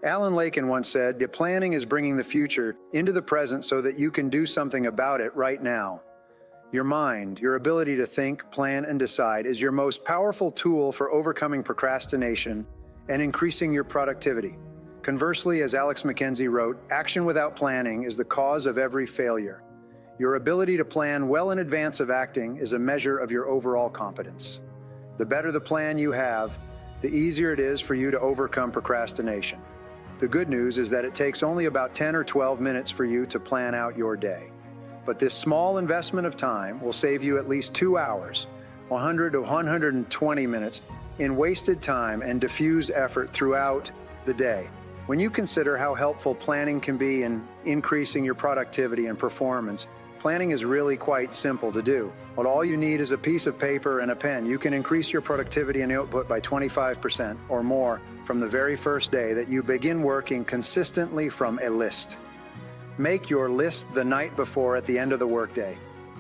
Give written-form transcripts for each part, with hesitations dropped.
Alan Laken once said, "The planning is bringing the future into the present so that you can do something about it right now." Your mind, your ability to think, plan, and decide is your most powerful tool for overcoming procrastination and increasing your productivity. Conversely, as Alex McKenzie wrote, action without planning is the cause of every failure. Your ability to plan well in advance of acting is a measure of your overall competence. The better the plan you have, the easier it is for you to overcome procrastination. The good news is that it takes only about 10 or 12 minutes for you to plan out your day. But this small investment of time will save you at least 2 hours, 100 to 120 minutes in wasted time and diffuse effort throughout the day. When you consider how helpful planning can be in increasing your productivity and performance, planning is really quite simple to do. Well, all you need is a piece of paper and a pen. You can increase your productivity and output by 25% or more from the very first day that you begin working consistently from a list. Make your list the night before at the end of the workday.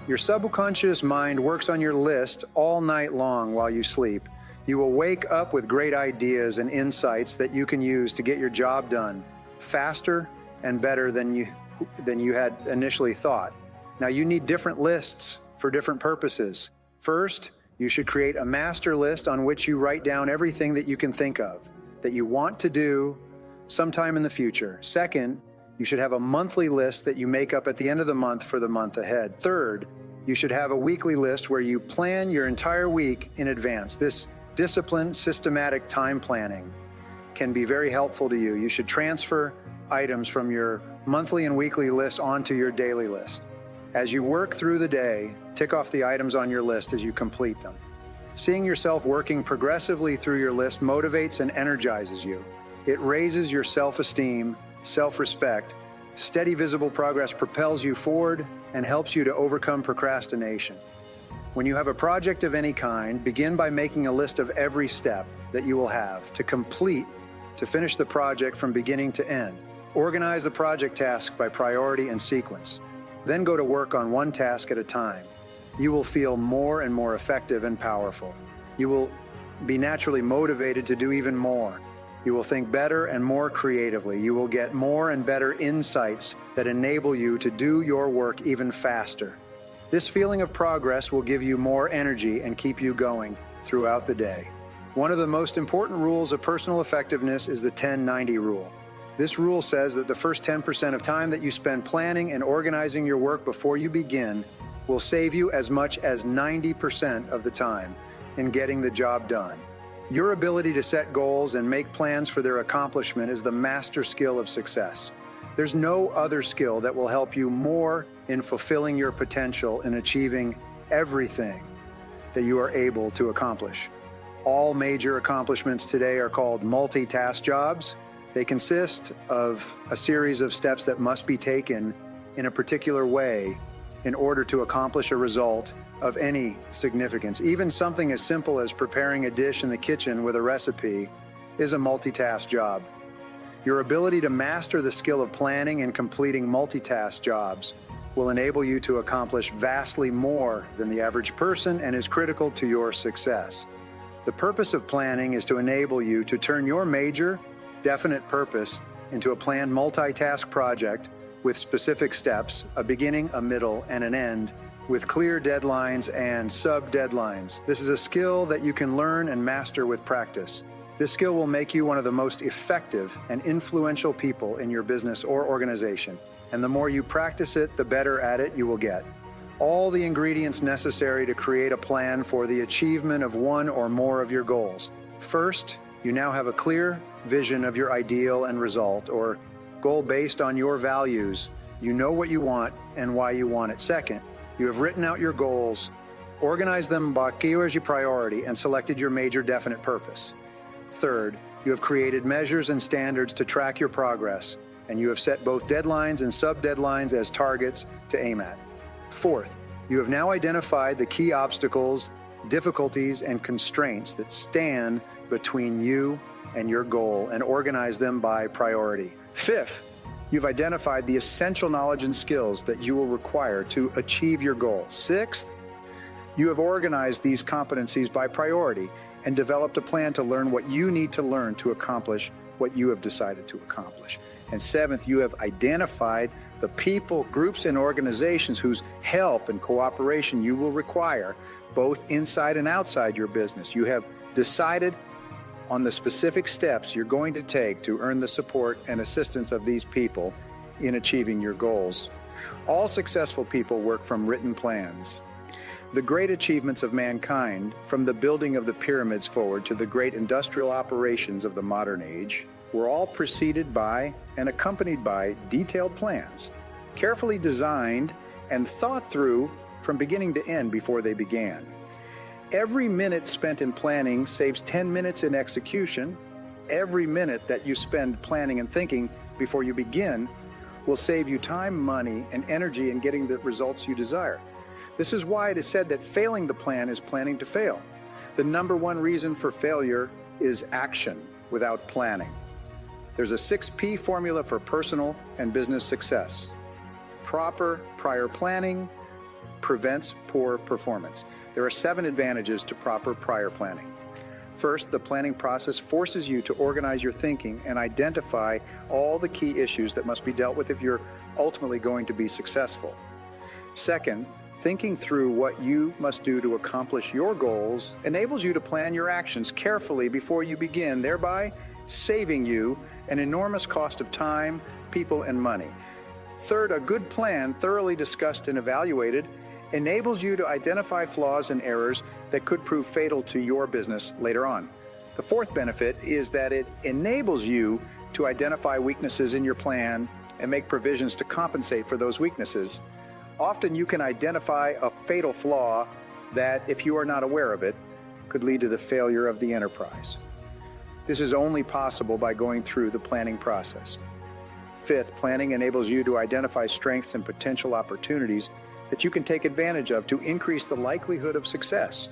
Your subconscious mind works on your list all night long while you sleep. You will wake up with great ideas and insights that you can use to get your job done faster and better than you had initially thought. Now, you need different lists for different purposes. First, you should create a master list on which you write down everything that you can think of that you want to do sometime in the future. Second, you should have a monthly list that you make up at the end of the month for the month ahead. Third, you should have a weekly list where you plan your entire week in advance. This disciplined, systematic time planning can be very helpful to you. You should transfer items from your monthly and weekly lists onto your daily list. As you work through the day, tick off the items on your list as you complete them. Seeing yourself working progressively through your list motivates and energizes you. It raises your self-esteem, self-respect. Steady, visible progress propels you forward and helps you to overcome procrastination. When you have a project of any kind, begin by making a list of every step that you will have to complete to finish the project from beginning to end. Organize the project task by priority and sequence. Then go to work on one task at a time. You will feel more and more effective and powerful. You will be naturally motivated to do even more. You will think better and more creatively. You will get more and better insights that enable you to do your work even faster. This feeling of progress will give you more energy and keep you going throughout the day. One of the most important rules of personal effectiveness is the 10-90 rule. This rule says that the first 10% of time that you spend planning and organizing your work before you begin will save you as much as 90% of the time in getting the job done. Your ability to set goals and make plans for their accomplishment is the master skill of success. There's no other skill that will help you more in fulfilling your potential and achieving everything that you are able to accomplish. All major accomplishments today are called multitask jobs. They consist of a series of steps that must be taken in a particular way in order to accomplish a result of any significance. Even something as simple as preparing a dish in the kitchen with a recipe is a multitask job. Your ability to master the skill of planning and completing multitask jobs will enable you to accomplish vastly more than the average person and is critical to your success. The purpose of planning is to enable you to turn your major, definite purpose into a planned multitask project with specific steps, a beginning, a middle, and an end, with clear deadlines and sub-deadlines. This is a skill that you can learn and master with practice. This skill will make you one of the most effective and influential people in your business or organization. And the more you practice it, the better at it you will get. All the ingredients necessary to create a plan for the achievement of one or more of your goals. First, you now have a clear vision of your ideal and result or goal based on your values. You know what you want and why you want it. Second, you have written out your goals, organized them by priority, and selected your major definite purpose. Third, you have created measures and standards to track your progress, and you have set both deadlines and sub-deadlines as targets to aim at. Fourth, you have now identified the key obstacles, difficulties, and constraints that stand between you and your goal and organize them by priority. Fifth, you've identified the essential knowledge and skills that you will require to achieve your goal. Sixth, you have organized these competencies by priority and developed a plan to learn what you need to learn to accomplish what you have decided to accomplish. And seventh, you have identified the people, groups, and organizations whose help and cooperation you will require, both inside and outside your business. You have decided on the specific steps you're going to take to earn the support and assistance of these people in achieving your goals. All successful people work from written plans. The great achievements of mankind, from the building of the pyramids forward to the great industrial operations of the modern age, were all preceded by and accompanied by detailed plans, carefully designed and thought through from beginning to end before they began. Every minute spent in planning saves 10 minutes in execution. Every minute that you spend planning and thinking before you begin will save you time, money, and energy in getting the results you desire. This is why it is said that failing the plan is planning to fail. The number one reason for failure is action without planning. There's a 6P formula for personal and business success. Proper prior planning prevents poor performance. There are 7 advantages to proper prior planning. First, the planning process forces you to organize your thinking and identify all the key issues that must be dealt with if you're ultimately going to be successful. Second, thinking through what you must do to accomplish your goals enables you to plan your actions carefully before you begin, thereby saving you an enormous cost of time, people, and money. Third, a good plan, thoroughly discussed and evaluated, enables you to identify flaws and errors that could prove fatal to your business later on. The fourth benefit is that it enables you to identify weaknesses in your plan and make provisions to compensate for those weaknesses. Often you can identify a fatal flaw that, if you are not aware of it, could lead to the failure of the enterprise. This is only possible by going through the planning process. Fifth, planning enables you to identify strengths and potential opportunities that you can take advantage of to increase the likelihood of success.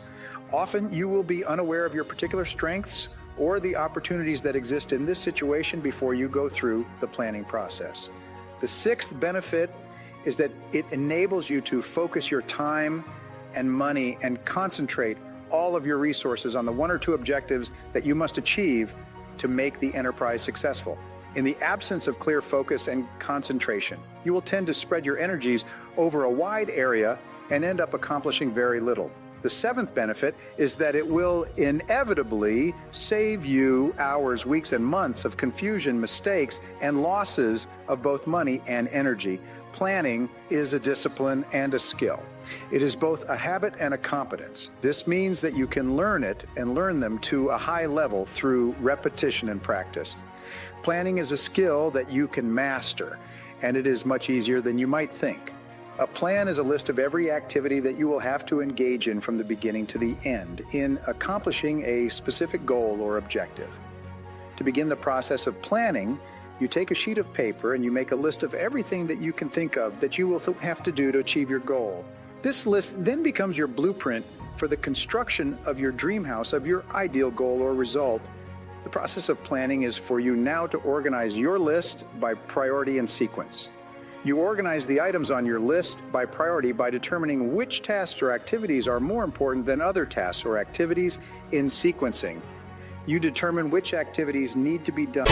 Often you will be unaware of your particular strengths or the opportunities that exist in this situation before you go through the planning process. The sixth benefit is that it enables you to focus your time and money and concentrate all of your resources on the 1 or 2 objectives that you must achieve to make the enterprise successful. In the absence of clear focus and concentration, you will tend to spread your energies over a wide area and end up accomplishing very little. The seventh benefit is that it will inevitably save you hours, weeks, and months of confusion, mistakes, and losses of both money and energy. Planning is a discipline and a skill. It is both a habit and a competence. This means that you can learn it and learn them to a high level through repetition and practice. Planning is a skill that you can master, and it is much easier than you might think. A plan is a list of every activity that you will have to engage in from the beginning to the end in accomplishing a specific goal or objective. To begin the process of planning, you take a sheet of paper and you make a list of everything that you can think of that you will have to do to achieve your goal. This list then becomes your blueprint for the construction of your dream house, of your ideal goal or result. The process of planning is for you now to organize your list by priority and sequence. You organize the items on your list by priority by determining which tasks or activities are more important than other tasks or activities in sequencing. You determine which activities need to be done.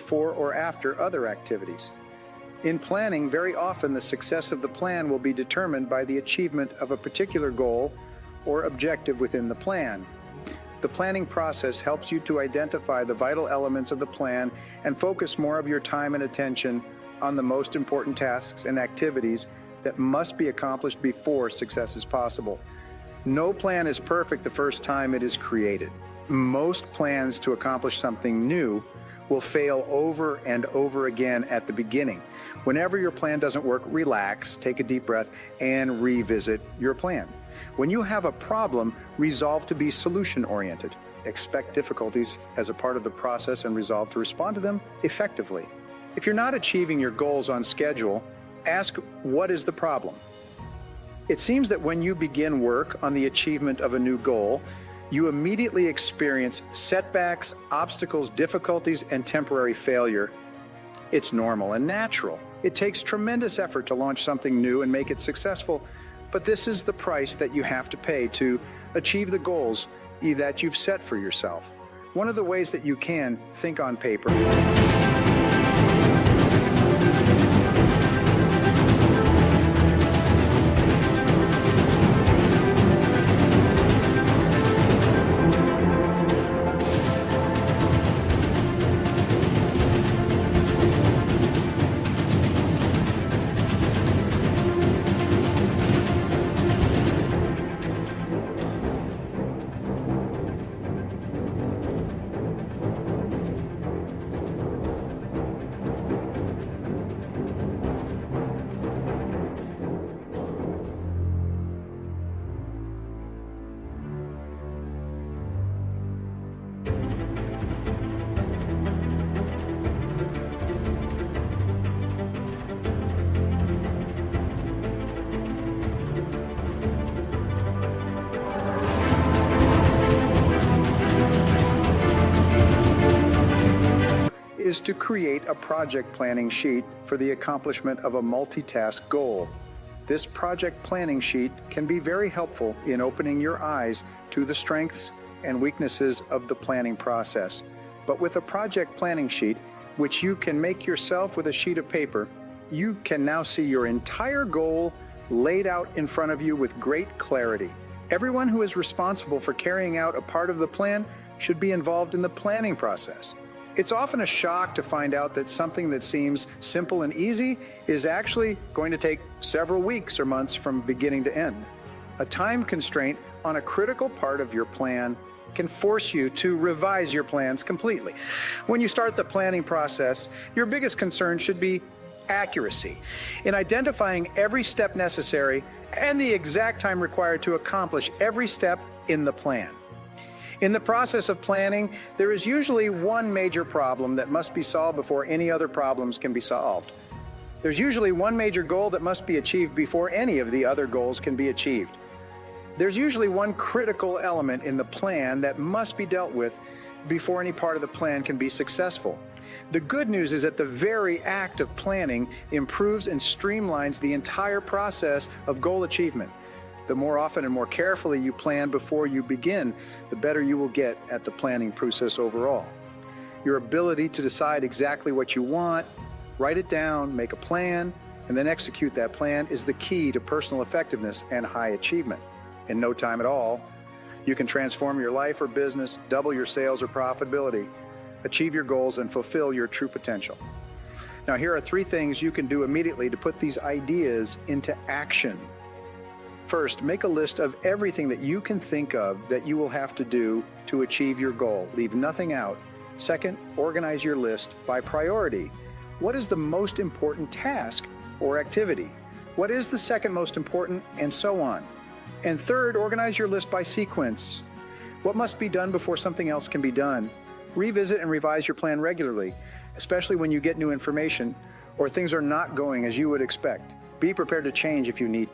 before or after other activities. In planning, very often the success of the plan will be determined by the achievement of a particular goal or objective within the plan. The planning process helps you to identify the vital elements of the plan and focus more of your time and attention on the most important tasks and activities that must be accomplished before success is possible. No plan is perfect the first time it is created. Most plans to accomplish something new will fail over and over again at the beginning. Whenever your plan doesn't work, relax, take a deep breath, and revisit your plan. When you have a problem, resolve to be solution-oriented. Expect difficulties as a part of the process and resolve to respond to them effectively. If you're not achieving your goals on schedule, ask, what is the problem? It seems that when you begin work on the achievement of a new goal, you immediately experience setbacks, obstacles, difficulties, and temporary failure. It's normal and natural. It takes tremendous effort to launch something new and make it successful, but this is the price that you have to pay to achieve the goals that you've set for yourself. One of the ways that you can think on paper is to create a project planning sheet for the accomplishment of a multitask goal. This project planning sheet can be very helpful in opening your eyes to the strengths and weaknesses of the planning process. But with a project planning sheet, which you can make yourself with a sheet of paper, you can now see your entire goal laid out in front of you with great clarity. Everyone who is responsible for carrying out a part of the plan should be involved in the planning process. It's often a shock to find out that something that seems simple and easy is actually going to take several weeks or months from beginning to end. A time constraint on a critical part of your plan can force you to revise your plans completely. When you start the planning process, your biggest concern should be accuracy in identifying every step necessary and the exact time required to accomplish every step in the plan. In the process of planning, there is usually one major problem that must be solved before any other problems can be solved. There's usually one major goal that must be achieved before any of the other goals can be achieved. There's usually one critical element in the plan that must be dealt with before any part of the plan can be successful. The good news is that the very act of planning improves and streamlines the entire process of goal achievement. The more often and more carefully you plan before you begin, the better you will get at the planning process overall. Your ability to decide exactly what you want, write it down, make a plan, and then execute that plan is the key to personal effectiveness and high achievement. In no time at all, you can transform your life or business, double your sales or profitability, achieve your goals, and fulfill your true potential. Now, here are 3 things you can do immediately to put these ideas into action. First, make a list of everything that you can think of that you will have to do to achieve your goal. Leave nothing out. Second, organize your list by priority. What is the most important task or activity? What is the second most important, and so on. And third, organize your list by sequence. What must be done before something else can be done? Revisit and revise your plan regularly, especially when you get new information or things are not going as you would expect. Be prepared to change if you need